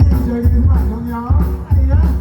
enjoy din manong yan. Ayan.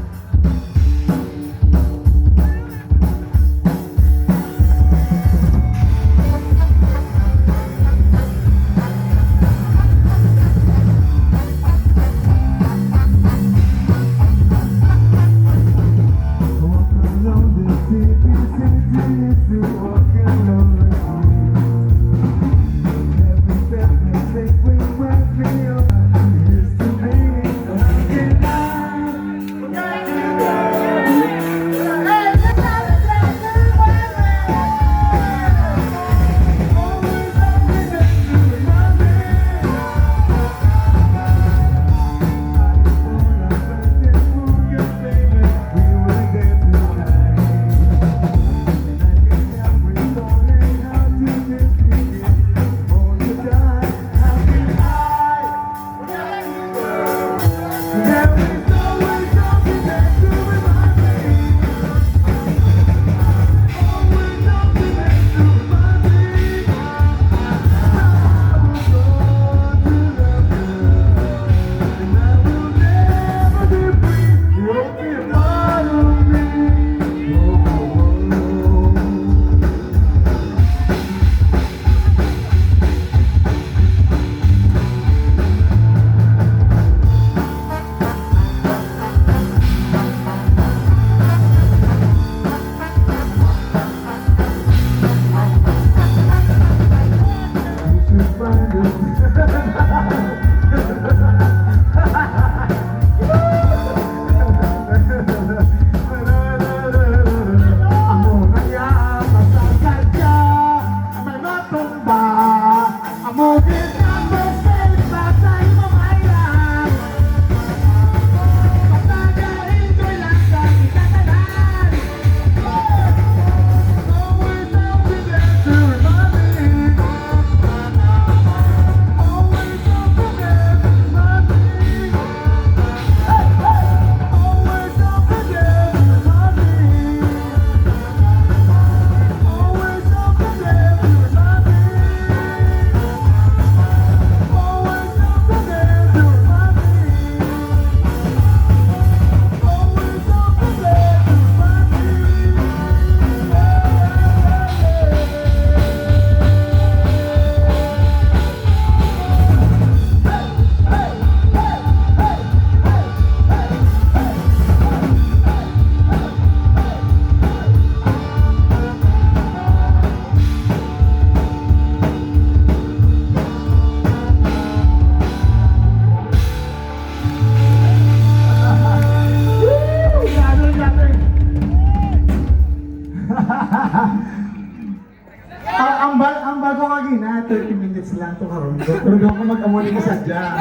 Ang bago kagina, 30 minutes lang ito karoon. Pero doon ko mag-amuli ka sadya.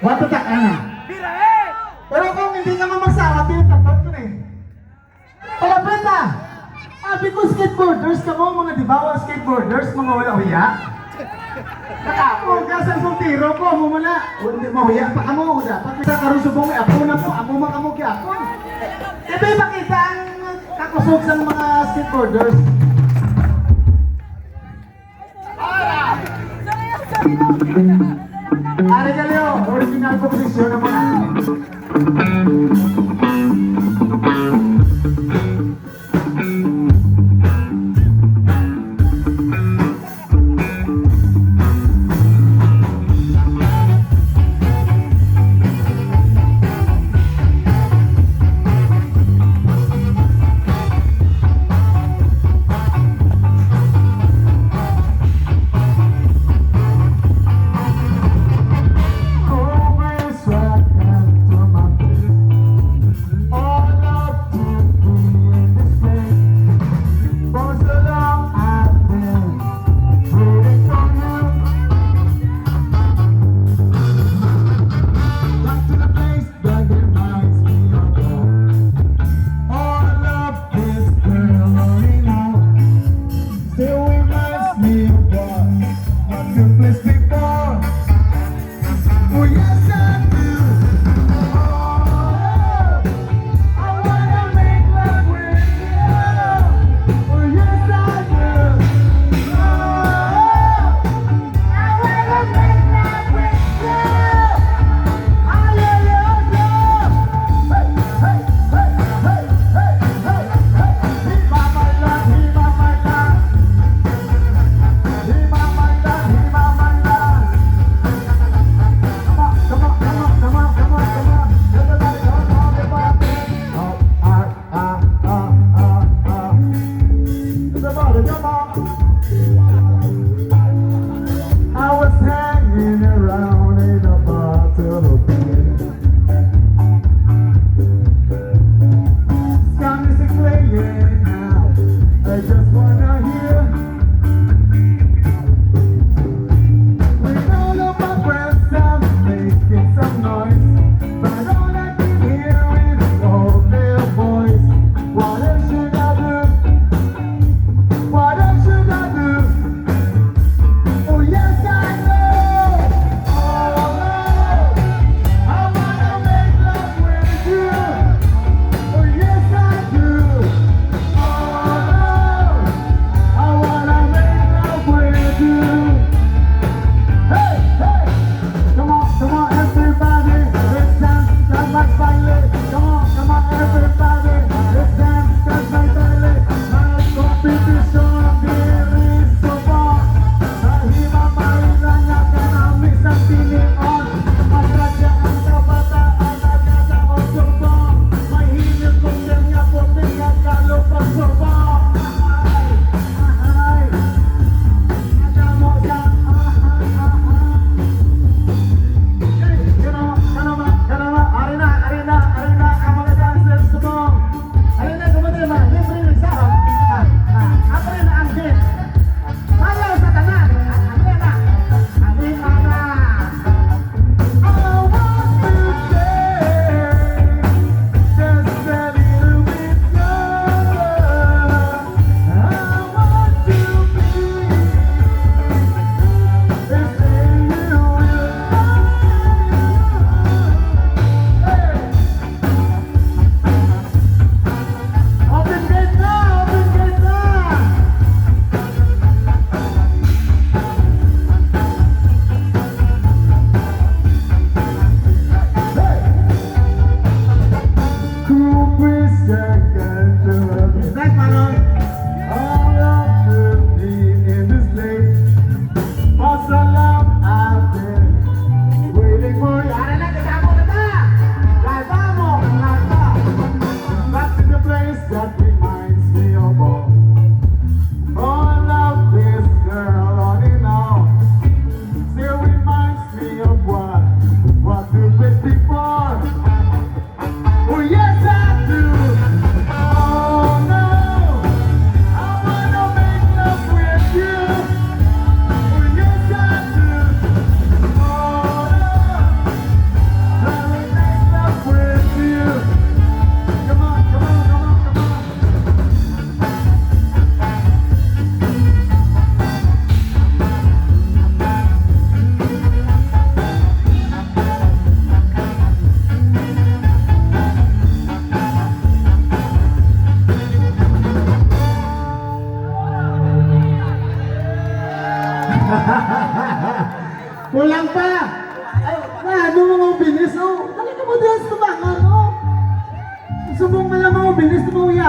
Watatak ka na. Pero kung hindi ka mamasawa, tinatapat ko na eh. Palapit na! Sabi ko skateboarders ka mo, mga dibawa skateboarders, mga wala huya. Nakapon ka sa sultiro ko, mo muna. Hindi mahuya pa ka mo, dapat sa karusubong ay apo na po, amo makamu kaya ako. Ito yung makita ang kakusog sa mga skateboarders. Ari kalyo, original composition naman.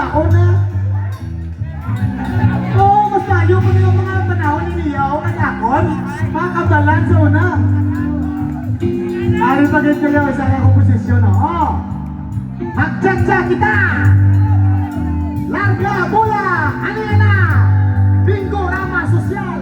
baon na. Oo, mas tayo ko na yung mga panahon ni Niyaw katakon. Makabalan sa una. Ari pa ganito yung isang komposisyon, oo. Magtsatsa kita! Larga, bola, ano yan na? Bingo, rama, sosyal.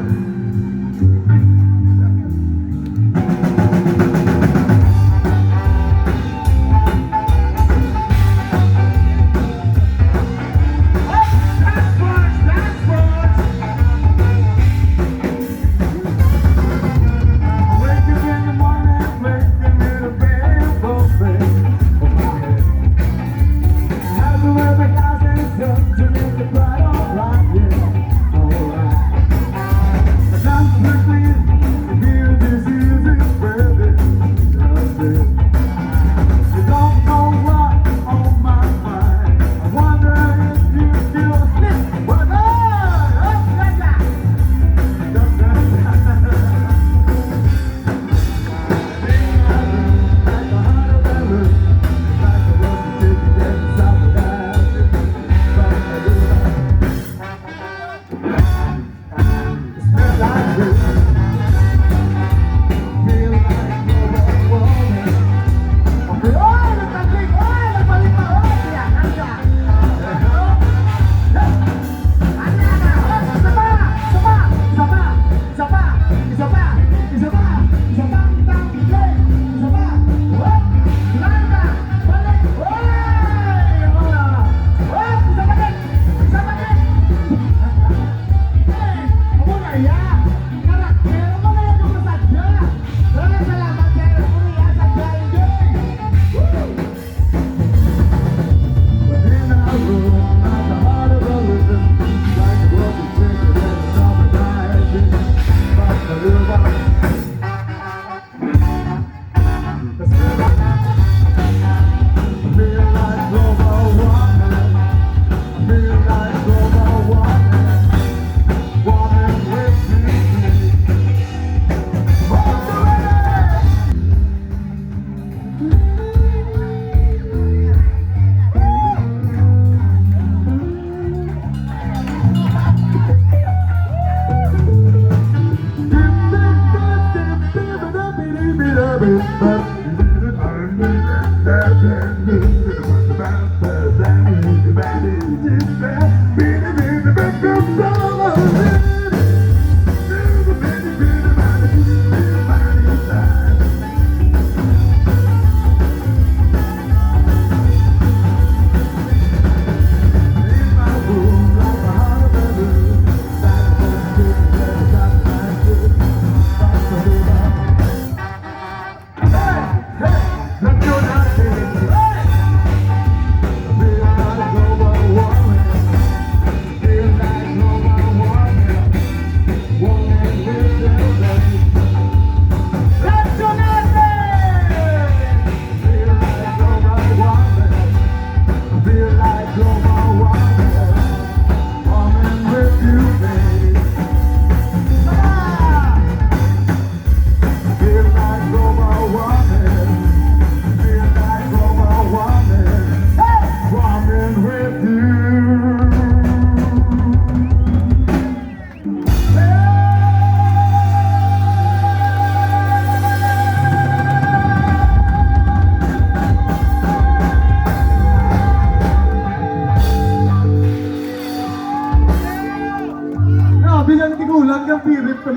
Bilang tigulang yung pirit ko.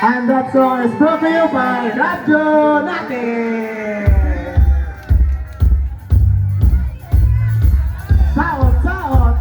And that song is brought to you by Radyo Natin. Saot, saot.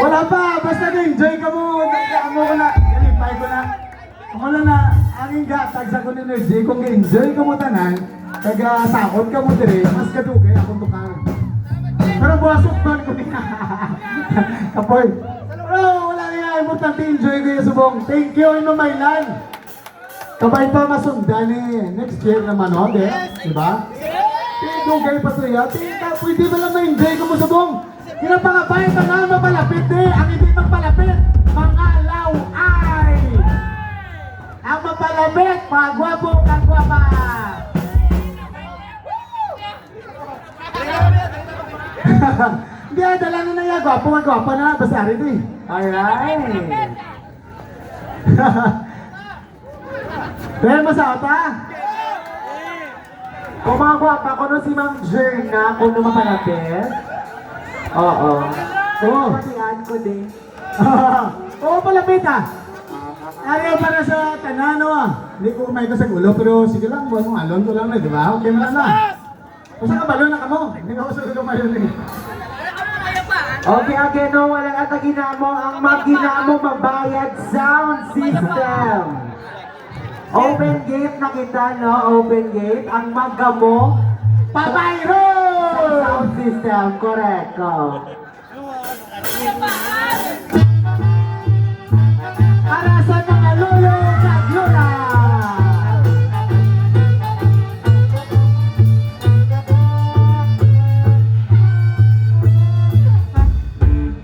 Wala pa, basta na-enjoy ka mo. Amo ko na, galipay ko na. Amo lang na, angin gatag sa kong energy, kung enjoy ka mo tanan, kaga sakot ka mo dire, mas kadugay akong tukar. Pero buwasok man ko niya. Kapoy. Pero wala niya, importante enjoy ko yung subong. Thank you, HIMAMAYLAN. Kabay pa masundan eh. Next year naman, no? Diba? Dugay pa to yan. Pwede ba lang ma-enjoy ko mo subong? Kinapangabay ka nga mapalapit eh. Ang hindi magpalapit, mga law-ay. Ang mapalapit, pagwapo kang gwapa. Hindi, dala na yan. Gwapo na. Basta rin eh. Alright. Pero masata. Kung mga gwapa, kung si Ma'am Jerna, kung lumapalapit. Oo. Oo. Patian ko din. Oo, palapit ah. Ayaw para sa tanano ah. Hindi ko kumay ko sa gulo, pero sige lang, buwan mo alon ko lang na, di ba? Okay mo lang na. Kung saan ka balon na ka mo? Hindi ako sa gulo mayon eh. Okay, no, walang ataginamo. Ang maginamo mabayad sound system. Open gate na kita, no? Open gate. Ang magamo, Pabayro! sound system. Correct. Para sa mga lolo at lola!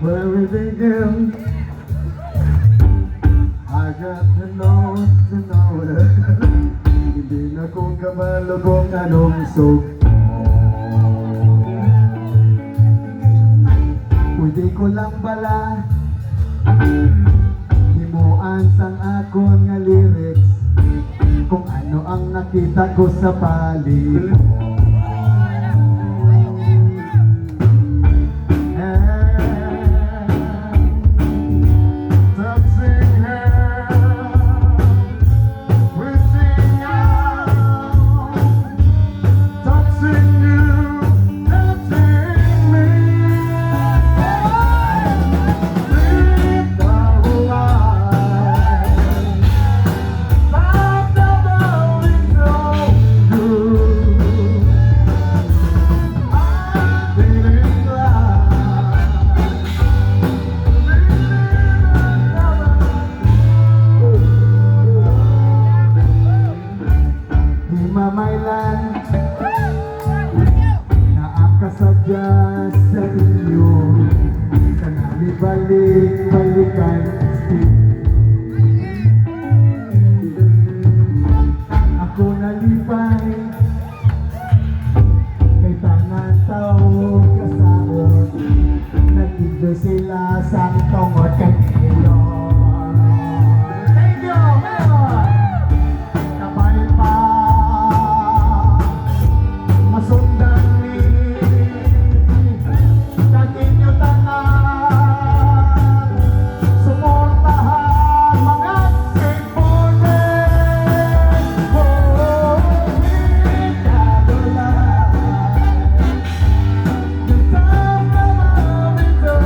Where we begin, I got to know it. Hindi na ko kabalo kung anong pwede ko lang bala himuan sang akon nga lyrics kung ano ang nakita ko sa paligid. HIMAMAYLAN na ang kasadya sa inyo kanami balik-balikan ako nalipay kay tanan tao kasaot nag-enjoy sila sa tungod kanilo. Thank you! Kapay pa masundan ni kakinyo tanan suportahan mga sigmunin kadulay isang naman ito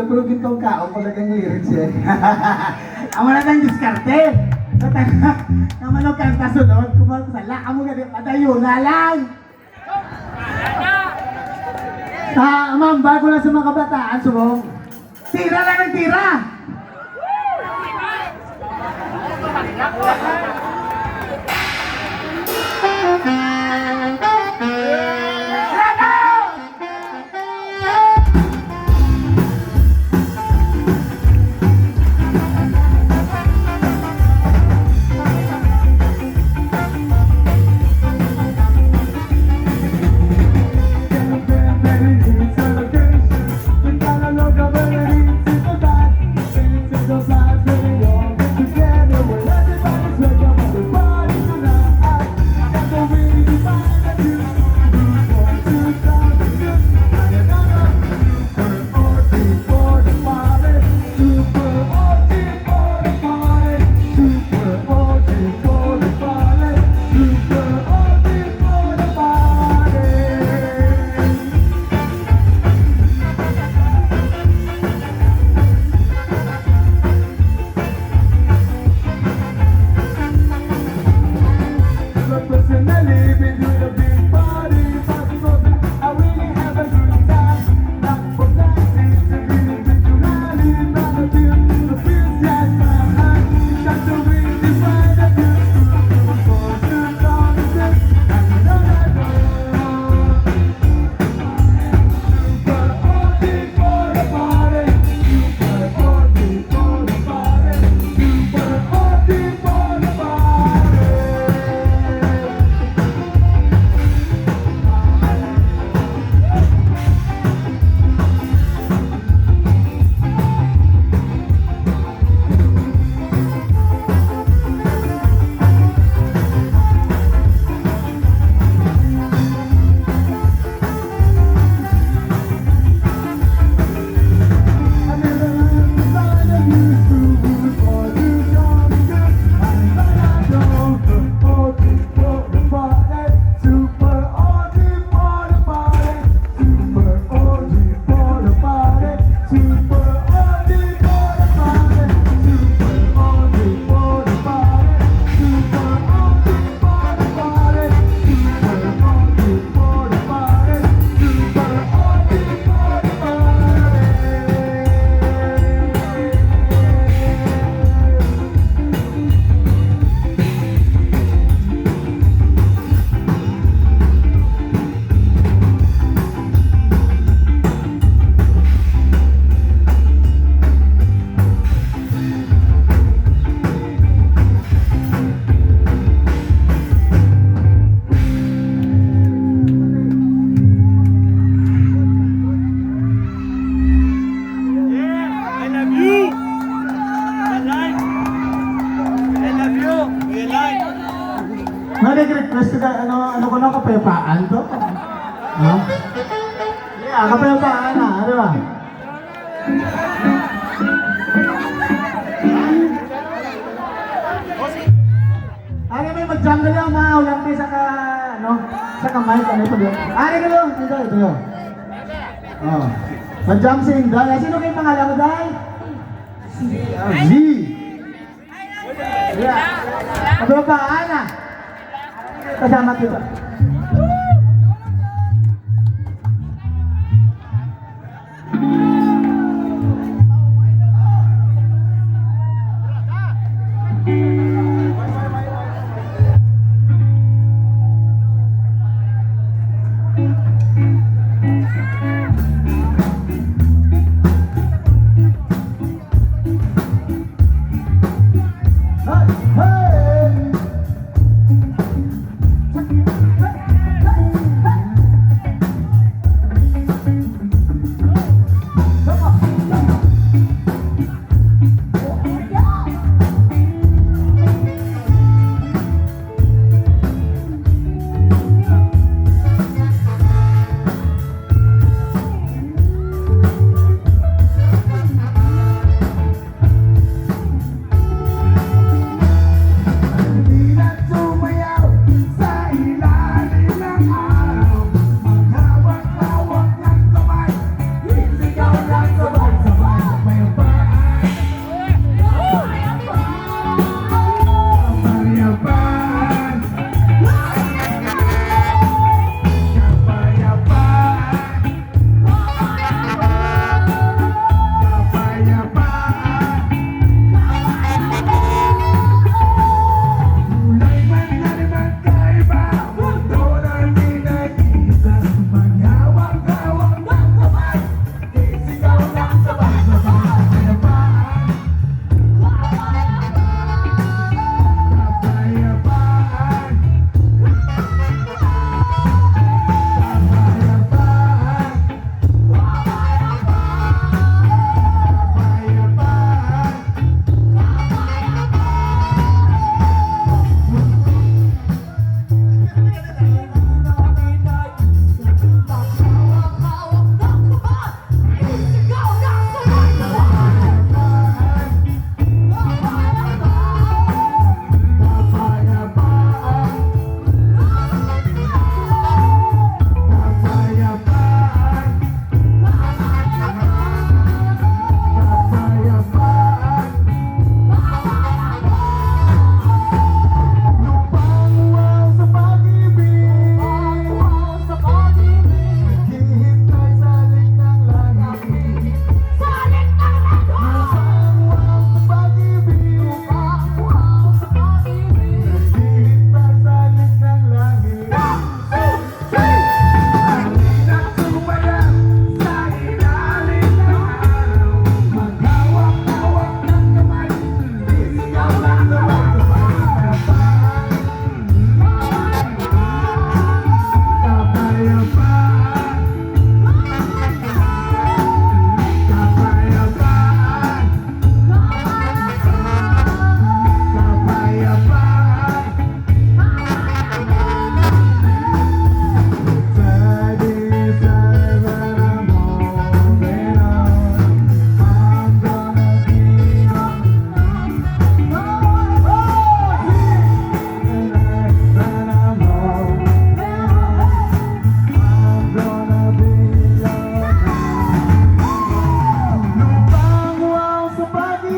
bulog-bulogin kong kao pag nagang lyrics eh. Amo na tayong diskarte. Sa taga, naman ang kanta sunod, kumal ko sa amo ganit, padayo na lang. Ma'am, bago lang sa mga kabataan, subong. Tira lang ng tira! Nag-request ka, ano ko na, kapayapaan to? No? Yeah, kapayapaan na, ano ba? Ano may mag-jungle lang, ulang kayo sa kamay, ano ito doon? Ano ka doon? Ito yun. Oh. Mag-jump si Inday. Sino kayo pangalan mo, Day? Z. Yeah. Kapayapaan na. Kasama kita. Hey!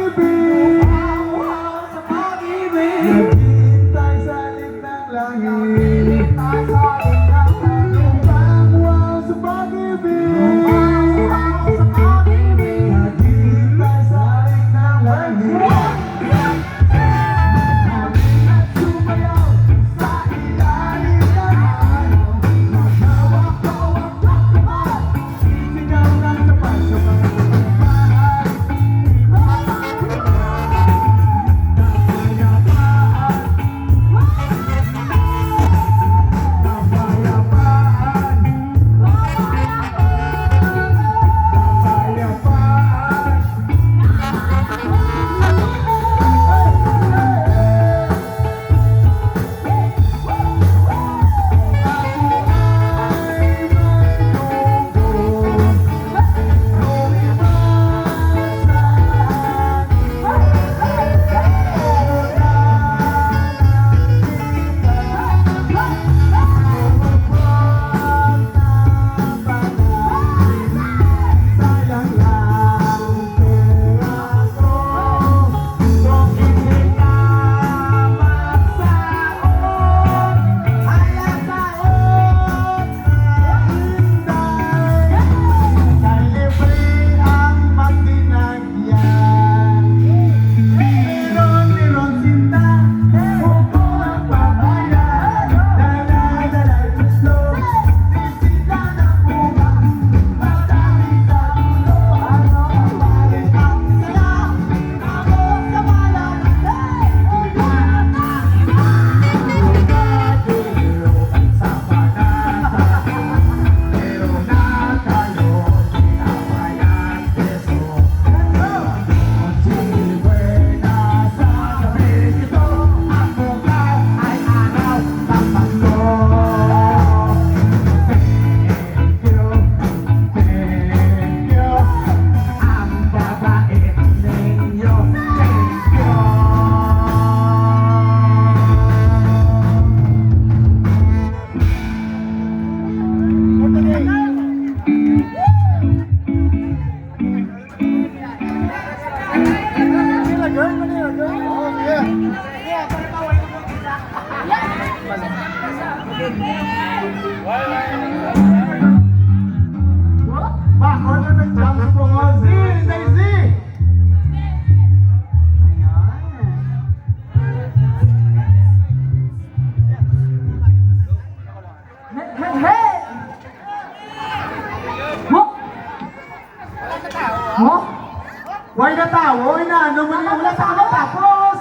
pag-ibig. Sa pag-ibig. Naghihintay sa lig ng langit. Wow sa pag-ibig. Naghihintay sa lig ng langit. Sumayaw sa ilalim ng araw. Maghawak-hawak ng kamay. Sigaw ng sapat sa pagpapahal. Bako na nag-jump po nga, Z! Daisy! Why na tao? Inaano mo niya? Wala pa ka tapos!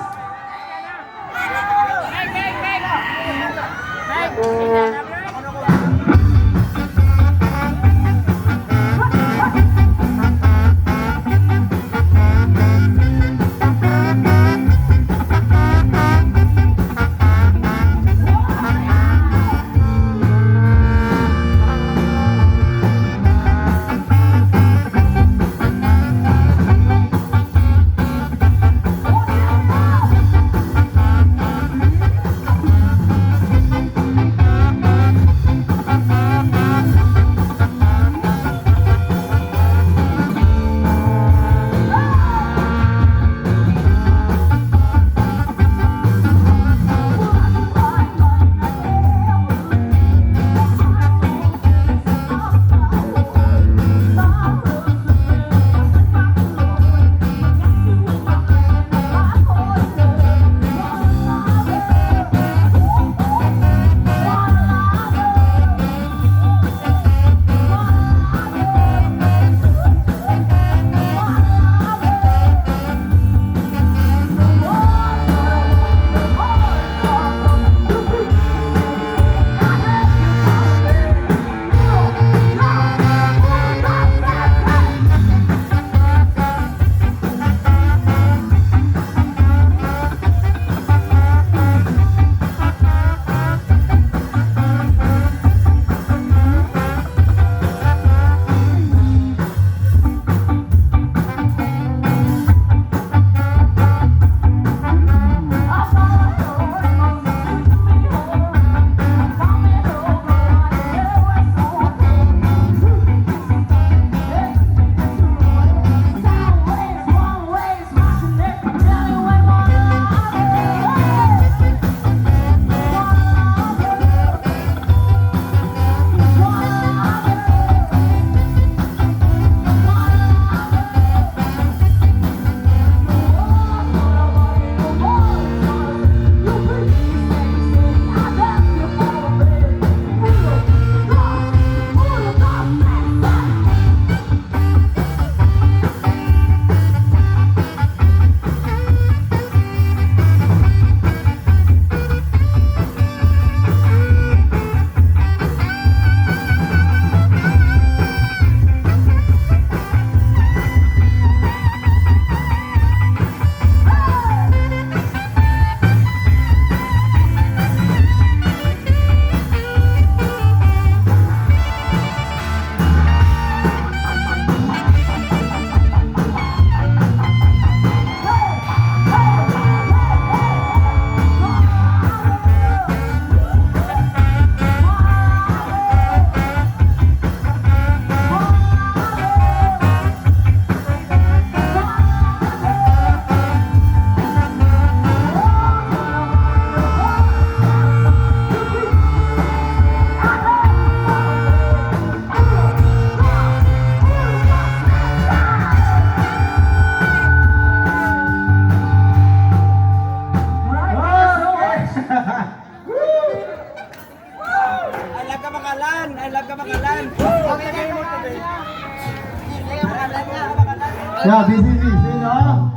busy, no?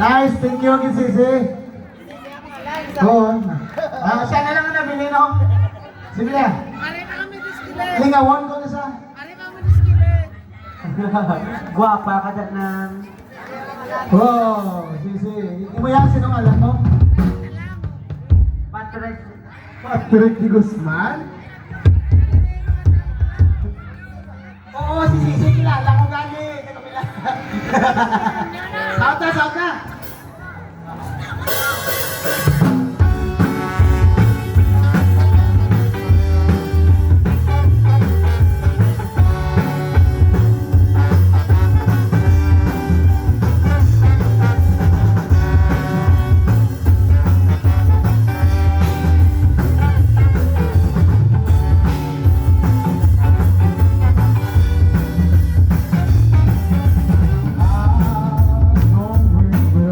Nice, thank you, Sisi. Oo. Siya na lang ang nabili, no? Sige na. Lingawan ko na siya. Guwapa ka dyan. Wow, Sisi. Hindi mo yan sinungalan mo? Patrick Di Guzman? Oo, si Sisi, kilala ko gani. Shout na! Don't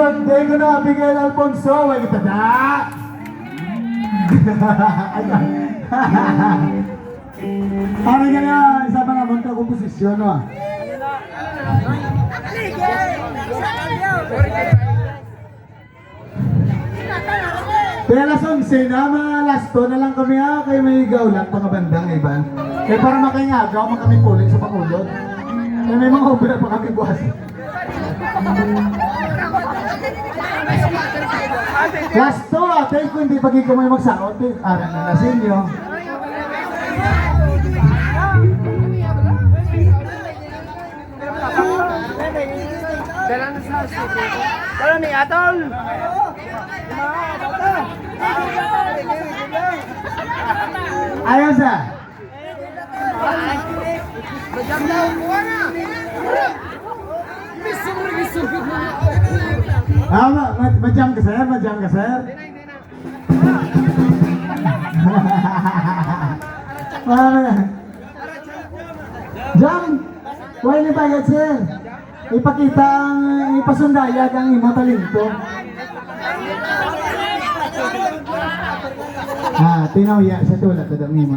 birthday ko na, Miguel Alfonso. Ay, kita na. Ano ka na, isa pa naman ka komposisyon, no? Kaya alas 11 na, mga alas 2 na lang kami ha, kayo may gaulat, mga bandang iban. Kaya para makingagaw, kami puling sa Pakulot. Kaya may mga obra pa kami buwas. Last 2 thank you, hindi pagiging may magsakot. Aran na nasin nyo. Dala ni Atol. Ayaw sa? Majam ka sir, majam ka sir. Jam, why ni bayad sir? Ipakita ang ipasundayag ang imo talento. Tinawya sa tulad ko dami mo.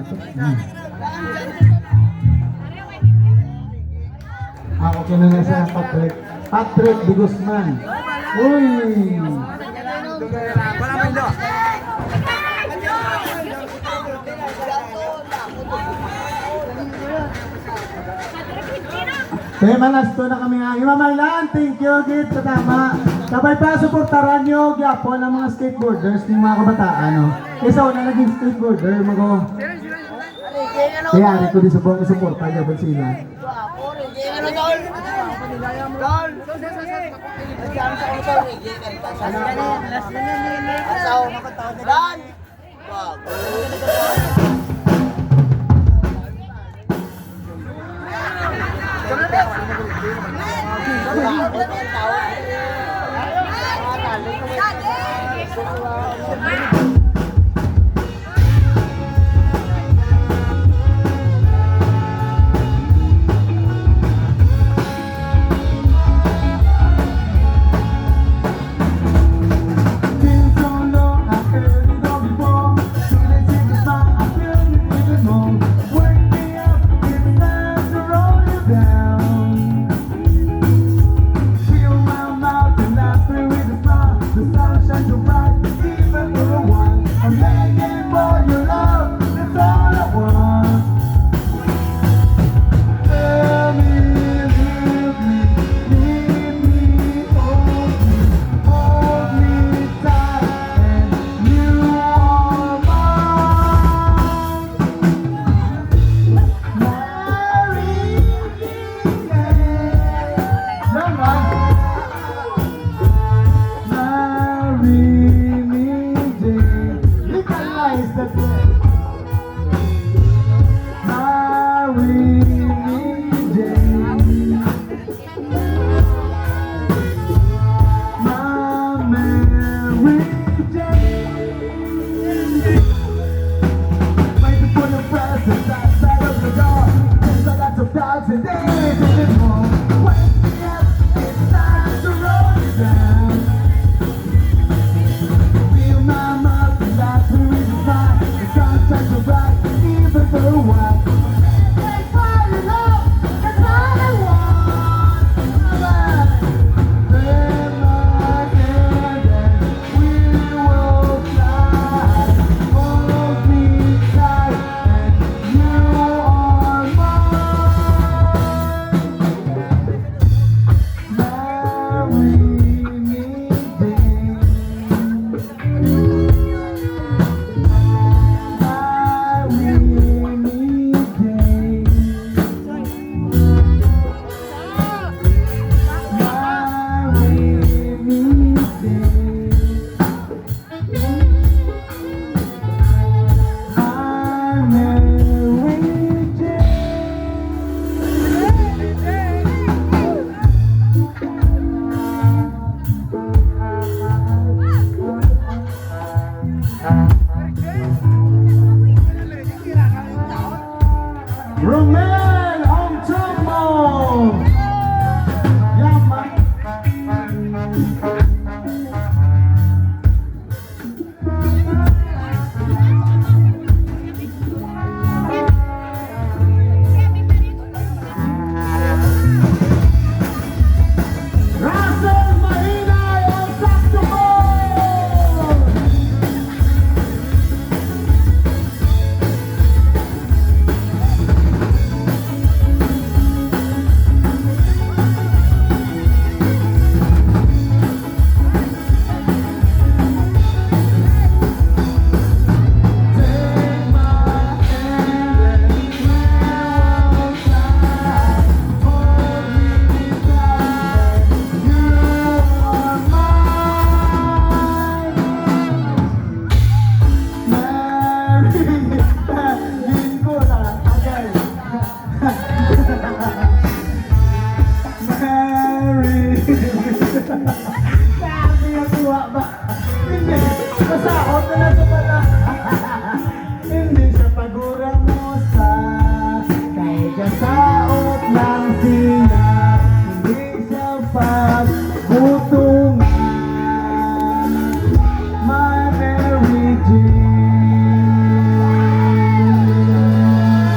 Okay na nga sa Patrick de Guzman. Uy! Kaya malasto na kami nga. HIMAMAYLAN, thank you, Git, katama. Sabay pa, suportaran nyo, gyapon ang mga skateboarders ng mga kabataan, no? Isa una naging skateboarder, mago. Kaya ari ko din sa buong suporta, gyapon sila.